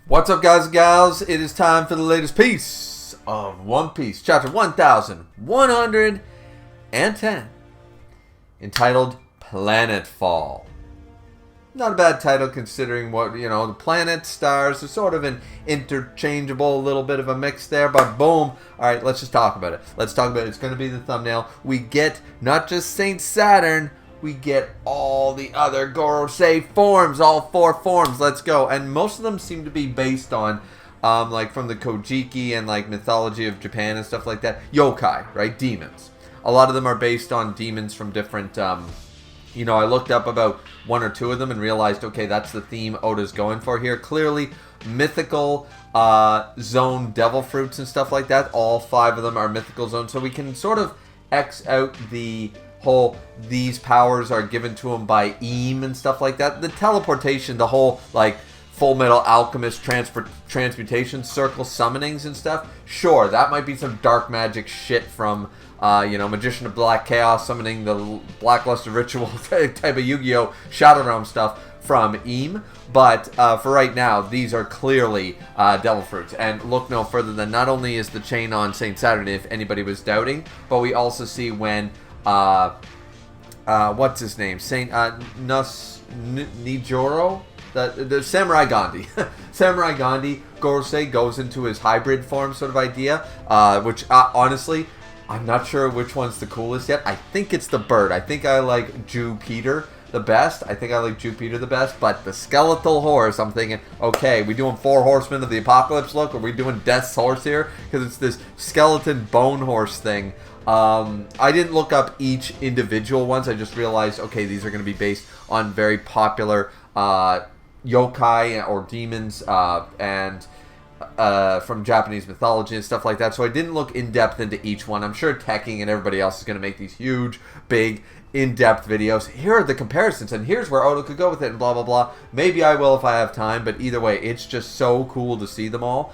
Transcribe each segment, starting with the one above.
What's up, guys and gals? It is time for the latest piece of One Piece, chapter 1110, entitled Planetfall. Not a bad title considering what, the planets, stars, are sort of an interchangeable, little bit of a mix there, but boom. Alright, let's just talk about it. It's going to be the thumbnail. We get not just Saint Saturn, we get all the other Gorosei forms, all 4 forms. Let's go. And most of them seem to be based on, like from the Kojiki and like mythology of Japan and stuff like that. Yokai, right? Demons. A lot of them are based on demons from different, I looked up about 1 or 2 of them and realized, okay, that's the theme Oda's going for here. Clearly, mythical zone devil fruits and stuff like that. All 5 of them are mythical zones. So we can sort of X out the whole these powers are given to him by Eam and stuff like that. The teleportation, the whole like Full Metal Alchemist transmutation circle summonings and stuff. Sure, that might be some dark magic shit from Magician of Black Chaos summoning the Blackluster Ritual type of Yu-Gi-Oh! Shadow Realm stuff from Eam. But for right now, these are clearly devil fruits. And look no further than not only is the chain on Saint Saturn, if anybody was doubting, but we also see when what's his name? Saint Nijoro? The Samurai Gandhi. Samurai Gandhi, Gorosei goes into his hybrid form sort of idea, which honestly, I'm not sure which one's the coolest yet. I think it's the bird. I think I like Jupiter the best. But the skeletal horse, I'm thinking, okay, we doing 4 horsemen of the apocalypse look? Or are we doing Death's horse here? Because it's this skeleton bone horse thing. I didn't look up each individual ones. I just realized, okay, these are going to be based on very popular yokai or demons and from Japanese mythology and stuff like that. So I didn't look in depth into each one. I'm sure Tekking and everybody else is going to make these huge, big, in-depth videos. Here are the comparisons, and here's where Oda could go with it, and blah, blah, blah. Maybe I will if I have time, but either way, it's just so cool to see them all.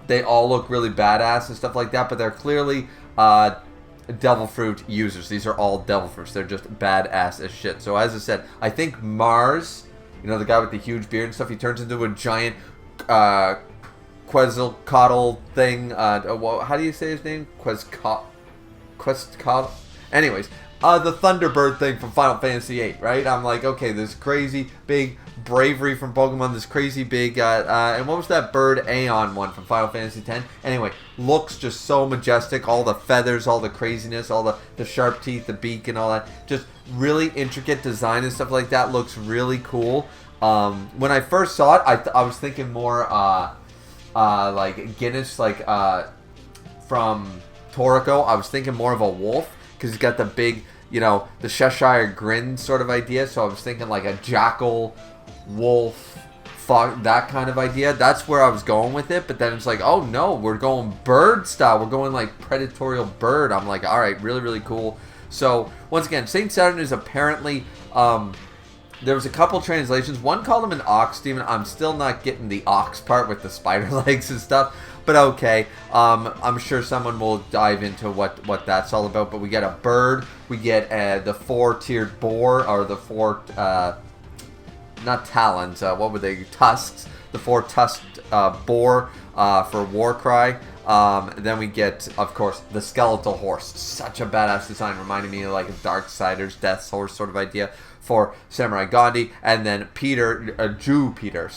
They all look really badass and stuff like that, but they're clearly devil fruit users. These are all devil fruits. They're just badass as shit. So as I said, I think Mars, the guy with the huge beard and stuff, he turns into a giant Quetzalcoatl thing. How do you say his name? Quetzalcoatl? Anyways, the Thunderbird thing from Final Fantasy VIII, right? I'm like, okay, this crazy big bravery from Pokemon, this crazy big, and what was that bird Aeon one from Final Fantasy X? Anyway, looks just so majestic, all the feathers, all the craziness, all the sharp teeth, the beak and all that, just really intricate design and stuff like that, looks really cool. When I first saw it, I was thinking more, like Guinness, like, from Toriko. I was thinking more of a wolf, because he's got the big, the Cheshire grin sort of idea. So I was thinking like a jackal, wolf, that kind of idea. That's where I was going with it. But then it's like, oh no, we're going bird style. We're going like predatorial bird. I'm like, all right, really, really cool. So once again, Saint Saturn is apparently, there was a couple translations. One called him an ox demon. I'm still not getting the ox part with the spider legs and stuff. But okay, I'm sure someone will dive into what that's all about. But we get a bird, we get the 4-tiered boar, or the 4, not talons, what were they, tusks, the 4-tusked boar for Warcry. Then we get, of course, the skeletal horse. Such a badass design, reminding me of like a Darksider's Death's horse sort of idea for Samurai Gandhi. And then Jupiter,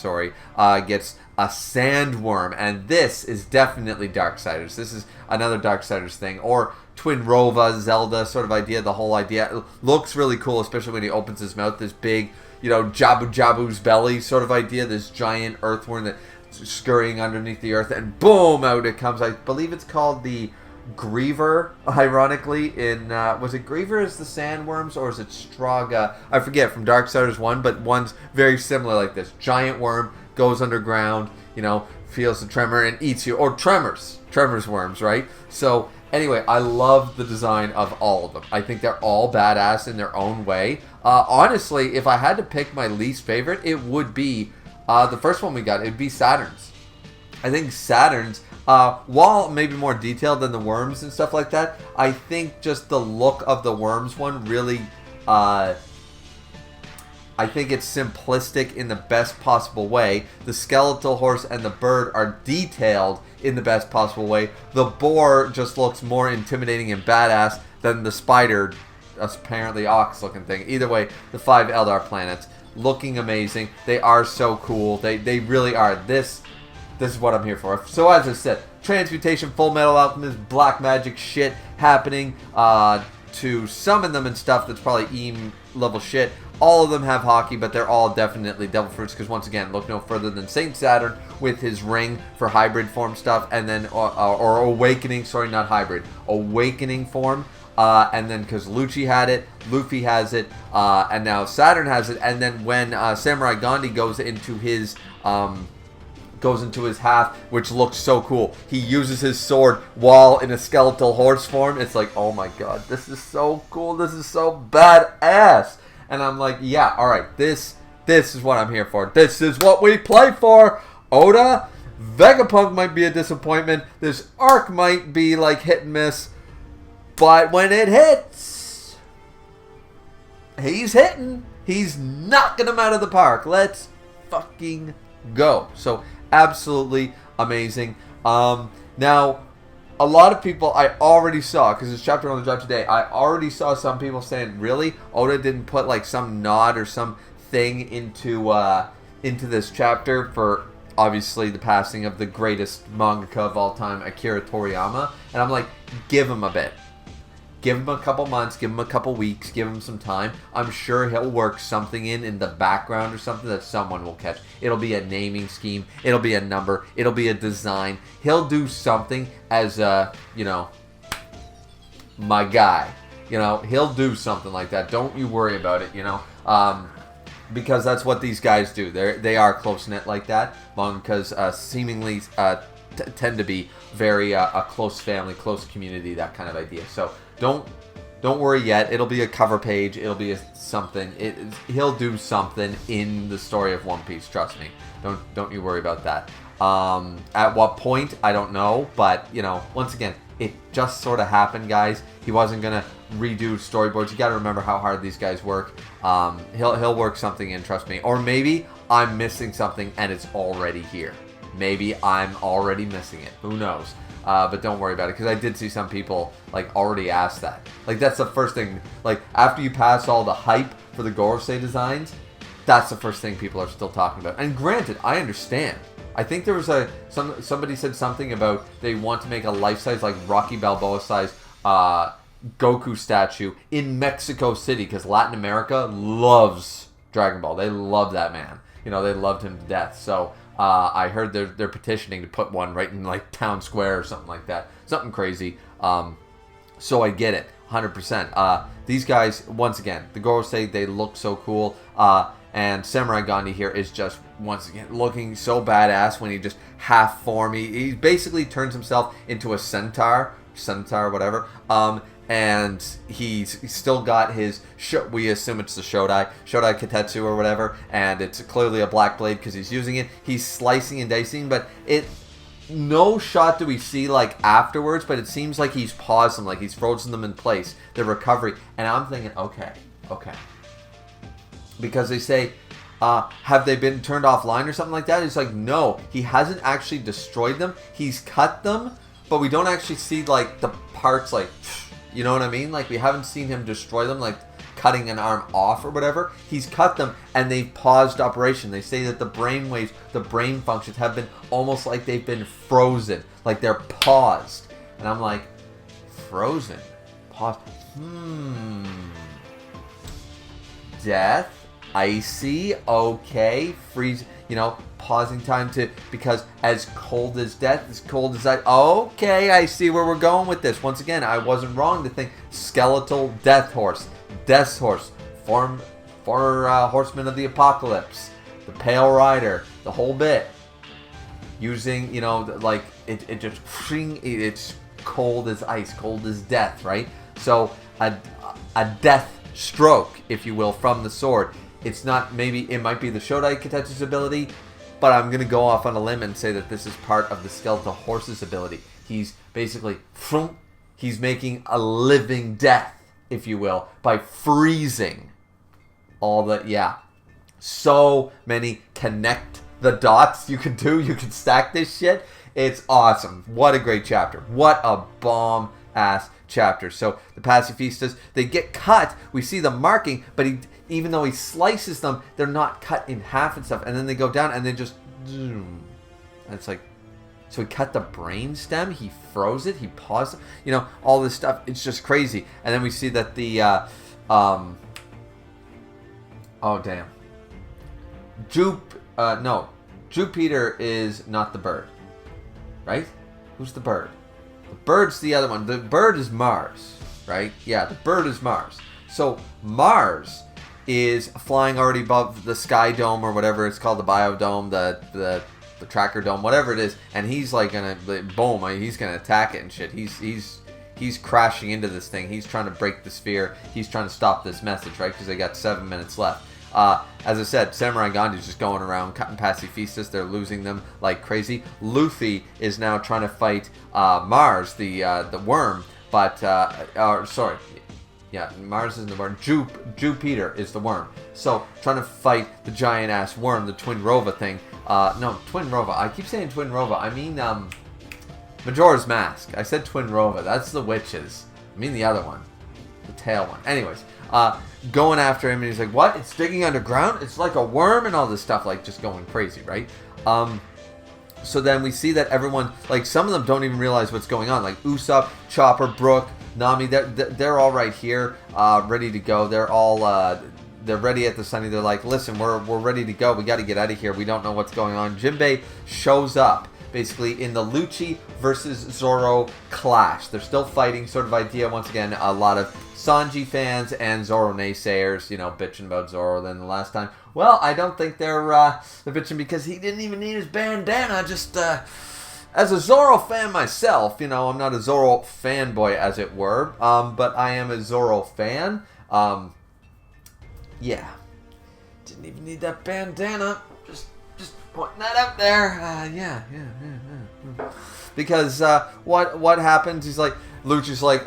gets a sandworm, and this is definitely Darksiders. This is another Darksiders thing, or Twin Rova, Zelda sort of idea. The whole idea it looks really cool, especially when he opens his mouth. This big, Jabu Jabu's belly sort of idea. This giant earthworm that's scurrying underneath the earth, and boom, out it comes. I believe it's called the Griever, ironically, in, was it Griever is the sandworms, or is it Straga? I forget, from Darksiders 1, but one's very similar like this. Giant worm, goes underground, feels the tremor and eats you. Or Tremors worms, right? So, anyway, I love the design of all of them. I think they're all badass in their own way. Honestly, if I had to pick my least favorite, it would be, the first one we got, it'd be Saturn's. I think Saturn's, while maybe more detailed than the worms and stuff like that, I think just the look of the worms one really I think it's simplistic in the best possible way. The skeletal horse and the bird are detailed in the best possible way. The boar just looks more intimidating and badass than the spider, apparently ox-looking thing. Either way, the 5 Eldar planets looking amazing. They are so cool. They really are. This is what I'm here for. So as I said, transmutation, full metal alchemist, black magic shit happening to summon them and stuff that's probably EAM level shit. All of them have hockey, but they're all definitely devil fruits because, once again, look no further than Saint Saturn with his ring for hybrid form stuff, and then or awakening, sorry, not hybrid, awakening form, and then because Lucci had it, Luffy has it, and now Saturn has it, and then when Samurai Gandhi goes into his half, which looks so cool. He uses his sword while in a skeletal horse form. It's like, oh my god, this is so cool. This is so badass. And I'm like, yeah, alright, this is what I'm here for. This is what we play for. Oda, Vegapunk might be a disappointment. This arc might be like hit and miss. But when it hits, he's hitting. He's knocking them out of the park. Let's fucking go. So, absolutely amazing. Now, a lot of people I already saw, because this chapter only dropped today, I already saw some people saying, really? Oda didn't put like some nod or some thing into this chapter for obviously the passing of the greatest mangaka of all time, Akira Toriyama. And I'm like, give him a bit. Give him a couple months, give him a couple weeks, give him some time. I'm sure he'll work something in the background or something that someone will catch. It'll be a naming scheme. It'll be a number. It'll be a design. He'll do something as my guy. He'll do something like that. Don't you worry about it, because that's what these guys do. They are close-knit like that. Because seemingly tend to be very a close family, close community, that kind of idea. So don't worry yet. It'll be a cover page. It'll be something. He'll do something in the story of One Piece. Trust me. Don't you worry about that. At what point, I don't know. But once again, it just sort of happened, guys. He wasn't gonna redo storyboards. You got to remember how hard these guys work. He'll work something in. Trust me. Or maybe I'm missing something and it's already here. Maybe I'm already missing it. Who knows? But don't worry about it, because I did see some people already ask that. That's the first thing. After you pass all the hype for the Gorosei designs, that's the first thing people are still talking about. And granted, I understand. I think there was somebody said something about they want to make a life-size, Rocky Balboa-size Goku statue in Mexico City, because Latin America loves Dragon Ball. They love that man. They loved him to death. So I heard they're petitioning to put one right in town square or something like that. Something crazy. So I get it, 100%. These guys, once again, the Gorosei, they look so cool. And Samurai Gandhi here is just, once again, looking so badass when he just half form. He basically turns himself into a centaur, whatever. And he's still got his, we assume it's the Shodai Katetsu or whatever, and it's clearly a black blade because he's using it. He's slicing and dicing, but no shot do we see afterwards, but it seems like he's paused them, he's frozen them in place, the recovery. And I'm thinking, okay. Because they say, have they been turned offline or something like that? It's no, he hasn't actually destroyed them. He's cut them, but we don't actually see the parts you know what I mean? We haven't seen him destroy them, cutting an arm off or whatever. He's cut them and they've paused operation. They say that the brain waves, the brain functions have been almost like they've been frozen, they're paused. And I'm like, frozen? Paused? Death? Icy? Okay. Freeze, pausing time because as cold as death, as cold as ice. Okay, I see where we're going with this. Once again, I wasn't wrong to think skeletal death's horse, four horsemen of the apocalypse, the pale rider, the whole bit. Using, it just, it's cold as ice, cold as death, right? So a death stroke, if you will, from the sword. It's not, maybe it might be the Shodai Katetsu's ability, but I'm going to go off on a limb and say that this is part of the skeletal horse's ability. He's basically, he's making a living death, if you will, by freezing all the, So many connect the dots you can do. You can stack this shit. It's awesome. What a great chapter. What a bomb-ass chapter. So the pacifistas, they get cut. We see the marking, but even though he slices them, they're not cut in half and stuff. And then they go down and they just... And it's like... So he cut the brain stem. He froze it. He paused it. You know, all this stuff. It's just crazy. And then we see that the... oh, damn. Jupiter is not the bird. Right? Who's the bird? The bird's the other one. The bird is Mars. Right? Yeah, the bird is Mars. So Mars is flying already above the Sky Dome or whatever it's called, the Biodome, the Tracker Dome, whatever it is, and he's like gonna boom, he's gonna attack it and shit. He's crashing into this thing. He's trying to break the sphere. He's trying to stop this message, right? Because they got 7 minutes left. As I said, Samurai Gandhi's just going around cutting pacifistas. They're losing them like crazy. Luffy is now trying to fight Mars, the worm, but sorry. Yeah, Mars isn't the worm. Jupiter is the worm. So, trying to fight the giant-ass worm, the Twin Rova thing. No, Twin Rova. I keep saying Twin Rova. I mean, Majora's Mask. I said Twin Rova. That's the witches. I mean the other one. The tail one. Anyways, going after him, and he's like, what? It's digging underground? It's like a worm and all this stuff. Like, just going crazy, right? So then we see that everyone, like, some of them don't even realize what's going on. Like, Usopp, Chopper, Brook, Nami, they're all right here, ready to go. They're all, they're ready at the Sunny. They're like, listen, we're ready to go. We got to get out of here. We don't know what's going on. Jinbei shows up, basically, in the Lucci versus Zoro clash. They're still fighting, sort of idea. Once again, a lot of Sanji fans and Zoro naysayers, you know, bitching about Zoro then the last time. Well, I don't think they're bitching because he didn't even need his bandana. Just, as a Zoro fan myself, you know, I'm not a Zoro fanboy, as it were, but I am a Zoro fan. Yeah. Didn't even need that bandana. Just pointing that out there. Yeah. Because what happens? He's like, Lucci's like,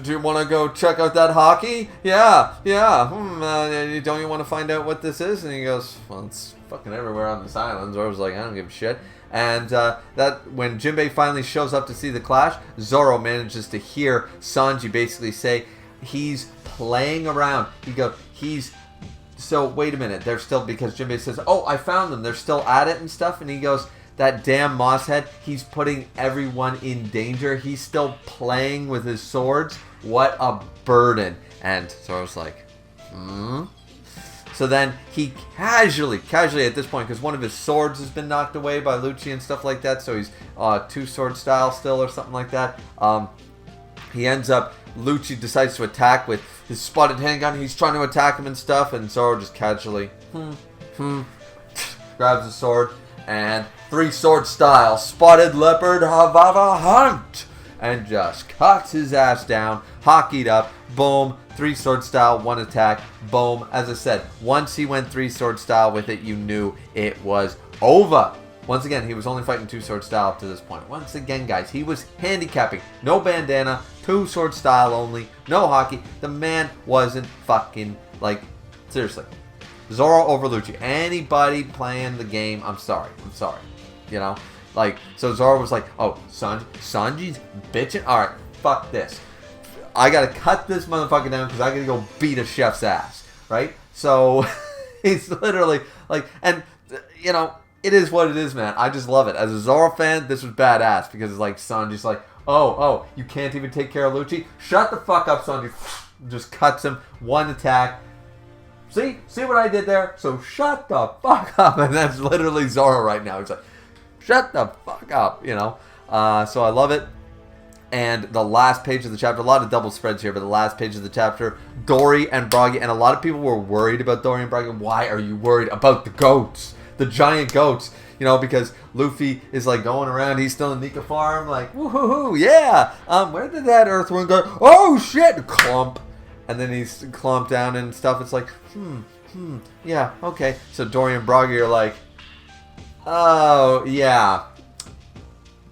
do you want to go check out that hockey? Yeah. Don't you want to find out what this is? And he goes, well, it's fucking everywhere on this island. Zoro's like, I don't give a shit. And that when Jinbei finally shows up to see the clash, Zoro manages to hear Sanji basically say he's playing around. He goes, so wait a minute, they're still, because Jinbei says, oh, I found them, they're still at it and stuff, and he goes, that damn Mosshead, he's putting everyone in danger, he's still playing with his swords, what a burden. And Zoro's like, So then he casually at this point, because one of his swords has been knocked away by Lucci and stuff like that, so he's two-sword style still or something like that, he ends up, Lucci decides to attack with his spotted handgun. He's trying to attack him and stuff, and Zoro just casually grabs the sword and three-sword style, spotted leopard, Havava hunt, and just cuts his ass down, hockeyed up, boom, three-sword style, one attack, boom. As I said, once he went three-sword style with it, you knew it was over. Once again, he was only fighting two-sword style up to this point. Once again, guys, he was handicapping. No bandana, two-sword style only, no hockey. The man wasn't fucking, like, seriously. Zoro over Lucci. Anybody playing the game, I'm sorry. You know? Like, so Zoro was like, oh, Sanji's bitching? Alright, fuck this. I gotta cut this motherfucker down because I gotta go beat a chef's ass. Right? So, he's literally, like, and, you know, it is what it is, man. I just love it. As a Zoro fan, this was badass because it's like Sanji's like, oh, you can't even take care of Lucci? Shut the fuck up, Sanji. Just cuts him. One attack. See what I did there? So shut the fuck up. And that's literally Zoro right now. He's like, shut the fuck up, you know. So I love it. And the last page of the chapter, a lot of double spreads here, but the last page of the chapter, Dory and Bragi, and a lot of people were worried about Dory and Bragi. Why are you worried about the goats? The giant goats, you know, because Luffy is like going around, he's still in Nika Farm, like, woohoo, yeah, where did that earthworm go? Oh shit, clump, and then he's clumped down and stuff. It's like, yeah, okay. So Dory and Bragi are like, oh yeah,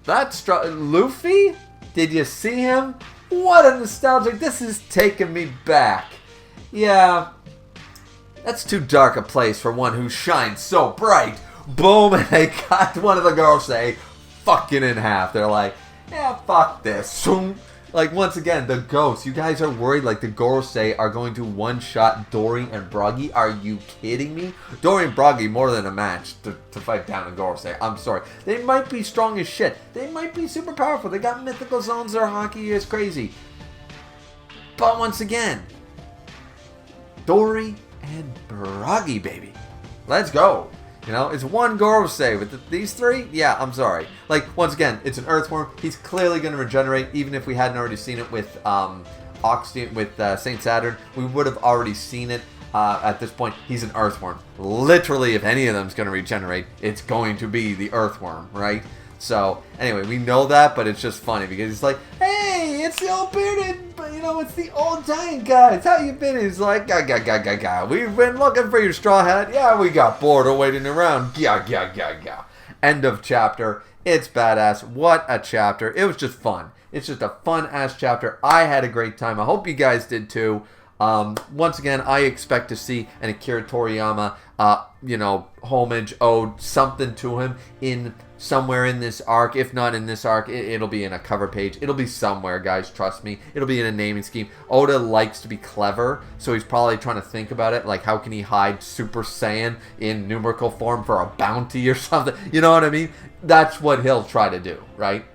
that's Luffy. Did you see him? What a nostalgic! This is taking me back. Yeah. That's too dark a place for one who shines so bright. Boom, and they got one of the girls say, fucking in half. They're like, yeah, fuck this. Like, once again, the ghosts. You guys are worried, like, the Gorosei are going to one-shot Dory and Bragi? Are you kidding me? Dory and Bragi, more than a match to fight down a Gorosei. I'm sorry. They might be strong as shit. They might be super powerful. They got mythical zones. Their hockey is crazy. But once again, Dory and Bragi, baby. Let's go. You know, it's one Gorosei. With these three, yeah, I'm sorry. Like, once again, it's an Earthworm. He's clearly going to regenerate, even if we hadn't already seen it with Saint Saturn. We would have already seen it at this point. He's an Earthworm. Literally, if any of them is going to regenerate, it's going to be the Earthworm, right? So, anyway, we know that, but it's just funny because it's like, hey, it's the old bearded, but you know, it's the old giant guys. How you been? He's like, ga. We've been looking for your straw hat. Yeah, we got bored of waiting around. Ga. End of chapter. It's badass. What a chapter. It was just fun. It's just a fun-ass chapter. I had a great time. I hope you guys did too. Once again, I expect to see an Akira Toriyama, homage, ode, something to him in somewhere in this arc. If not in this arc, it'll be in a cover page. It'll be somewhere, guys. Trust me. It'll be in a naming scheme. Oda likes to be clever, so he's probably trying to think about it. Like, how can he hide Super Saiyan in numerical form for a bounty or something? You know what I mean? That's what he'll try to do, right?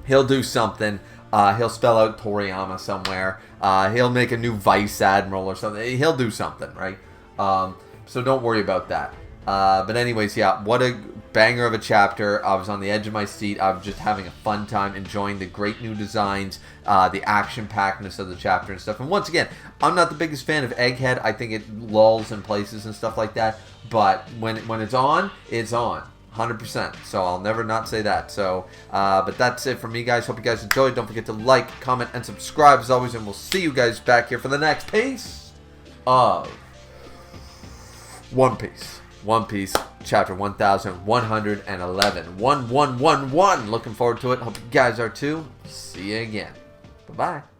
He'll do something. He'll spell out Toriyama somewhere. He'll make a new Vice Admiral or something. He'll do something, right? So don't worry about that. But anyways, yeah, what a banger of a chapter. I was on the edge of my seat. I was just having a fun time enjoying the great new designs, the action-packedness of the chapter and stuff. And once again, I'm not the biggest fan of Egghead. I think it lulls in places and stuff like that. But when it's on, it's on. 100%. So I'll never not say that. So, but that's it for me, guys. Hope you guys enjoyed. Don't forget to like, comment, and subscribe as always. And we'll see you guys back here for the next piece of One Piece. One Piece, chapter 1111. 1111. Looking forward to it. Hope you guys are too. See you again. Bye-bye.